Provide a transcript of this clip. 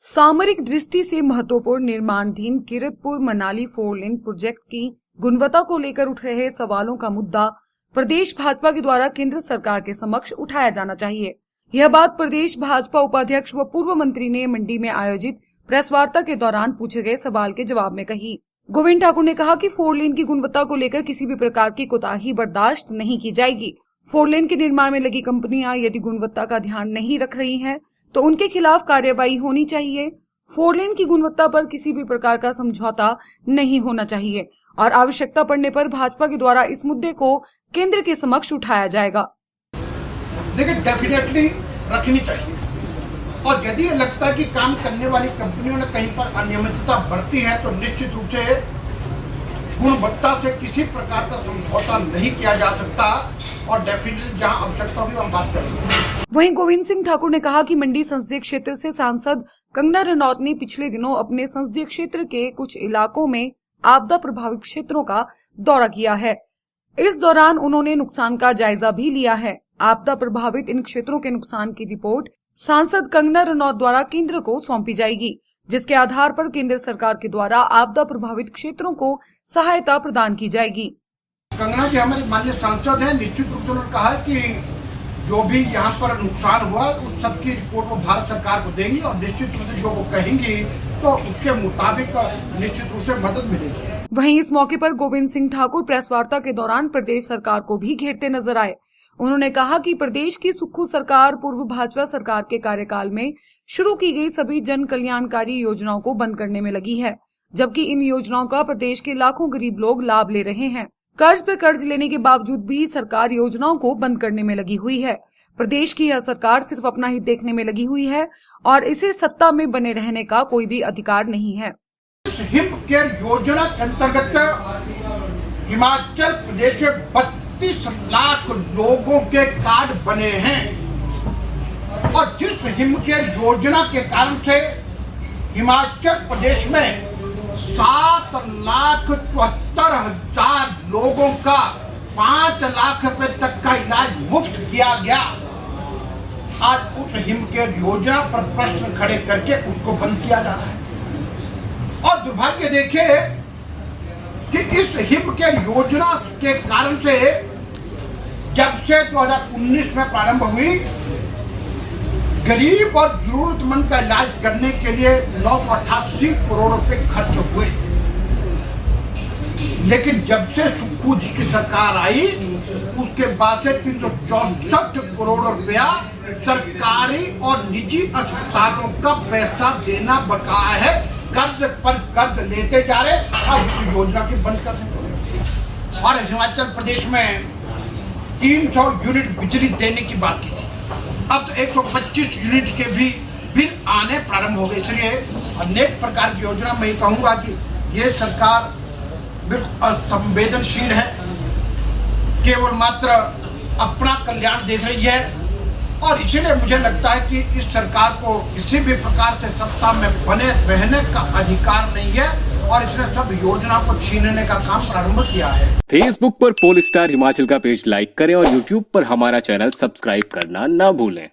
सामरिक दृष्टि से महत्वपूर्ण निर्माणाधीन कीरतपुर मनाली 4 लेन प्रोजेक्ट की गुणवत्ता को लेकर उठ रहे सवालों का मुद्दा प्रदेश भाजपा के द्वारा केंद्र सरकार के समक्ष उठाया जाना चाहिए। यह बात प्रदेश भाजपा उपाध्यक्ष व पूर्व मंत्री ने मंडी में आयोजित प्रेस वार्ता के दौरान पूछे गए सवाल के जवाब में कही। गोविंद ठाकुर ने कहा कि 4 लेन की गुणवत्ता को लेकर किसी भी प्रकार की कोताही बर्दाश्त नहीं की जाएगी। 4 लेन के निर्माण में लगी कंपनियां यदि गुणवत्ता का ध्यान नहीं रख रही हैं, तो उनके खिलाफ कार्रवाई होनी चाहिए। 4 लेन की गुणवत्ता पर किसी भी प्रकार का समझौता नहीं होना चाहिए और आवश्यकता पड़ने पर भाजपा के द्वारा इस मुद्दे को केंद्र के समक्ष उठाया जाएगा। देखिए, डेफिनेटली रखनी चाहिए और यदि लगता है कि काम करने वाली कंपनियों ने कहीं पर अनियमितता बरती है तो निश्चित रूप से गुणवत्ता से किसी प्रकार का समझौता नहीं किया जा सकता और डेफिनेटली जहां आवश्यकता होगी हम बात करेंगे। वहीं गोविंद सिंह ठाकुर ने कहा कि मंडी संसदीय क्षेत्र से सांसद कंगना रनौत ने पिछले दिनों अपने संसदीय क्षेत्र के कुछ इलाकों में आपदा प्रभावित क्षेत्रों का दौरा किया है। इस दौरान उन्होंने नुकसान का जायजा भी लिया है। आपदा प्रभावित इन क्षेत्रों के नुकसान की रिपोर्ट सांसद कंगना रनौत द्वारा केंद्र को सौंपी जाएगी, जिसके आधार पर केंद्र सरकार के द्वारा आपदा प्रभावित क्षेत्रों को सहायता प्रदान की जाएगी। कंगना जी हमारे माननीय सांसद हैं। निश्चित रूप से उन्होंने कहा कि जो भी यहाँ पर नुकसान हुआ उस सबकी रिपोर्ट वो भारत सरकार को देंगी और निश्चित रूप से जो वो कहेंगी तो उसके मुताबिक निश्चित रूप से मदद मिलेगी। वहीं इस मौके पर गोविंद सिंह ठाकुर प्रेस वार्ता के दौरान प्रदेश सरकार को भी घेरते नजर आए। उन्होंने कहा कि प्रदेश की सुक्खू सरकार पूर्व भाजपा सरकार के कार्यकाल में शुरू की गई सभी जन कल्याणकारी योजनाओं को बंद करने में लगी है, जबकि इन योजनाओं का प्रदेश के लाखों गरीब लोग लाभ ले रहे हैं। कर्ज पे कर्ज लेने के बावजूद भी सरकार योजनाओं को बंद करने में लगी हुई है। प्रदेश की यह सरकार सिर्फ अपना हित देखने में लगी हुई है और इसे सत्ता में बने रहने का कोई भी अधिकार नहीं है। हिम केयर योजना के अंतर्गत हिमाचल प्रदेश में 32 लाख लोगों के कार्ड बने हैं और जिस हिम केयर योजना के कारण से हिमाचल प्रदेश में 7,74,000 लोगों का 5 लाख रुपए तक का इलाज मुफ्त किया गया। आज उस हिम केयर योजना पर प्रश्न खड़े करके उसको बंद किया जा रहा है और दुर्भाग्य देखिए कि इस हिम केयर योजना के कारण से जब से 2019 में प्रारंभ हुई, गरीब और जरूरतमंद का इलाज करने के लिए 988 करोड़ रुपए खर्च हुए, लेकिन जब से सुक्खू जी की सरकार आई उसके बाद से 364 करोड़ रुपया सरकारी और निजी अस्पतालों का पैसा देना बकाया है। कर्ज पर कर्ज लेते जा रहे और इस योजना की बंद कर दें। और हिमाचल प्रदेश में 300 यूनिट बिजली देने की बात की थी, अब तो 125 यूनिट के भी बिल आने प्रारंभ हो गए। इसलिए अनेक प्रकार की योजना मैं कहूँगा कि ये सरकार बिल्कुल असंवेदनशील है, केवल मात्र अपना कल्याण देख रही है और इसलिए मुझे लगता है कि इस सरकार को किसी भी प्रकार से सत्ता में बने रहने का अधिकार नहीं है और इसने सब योजना को छीनने का काम प्रारंभ किया है। फेसबुक पर पोल स्टार हिमाचल का पेज लाइक करें और यूट्यूब पर हमारा चैनल सब्सक्राइब करना ना भूलें।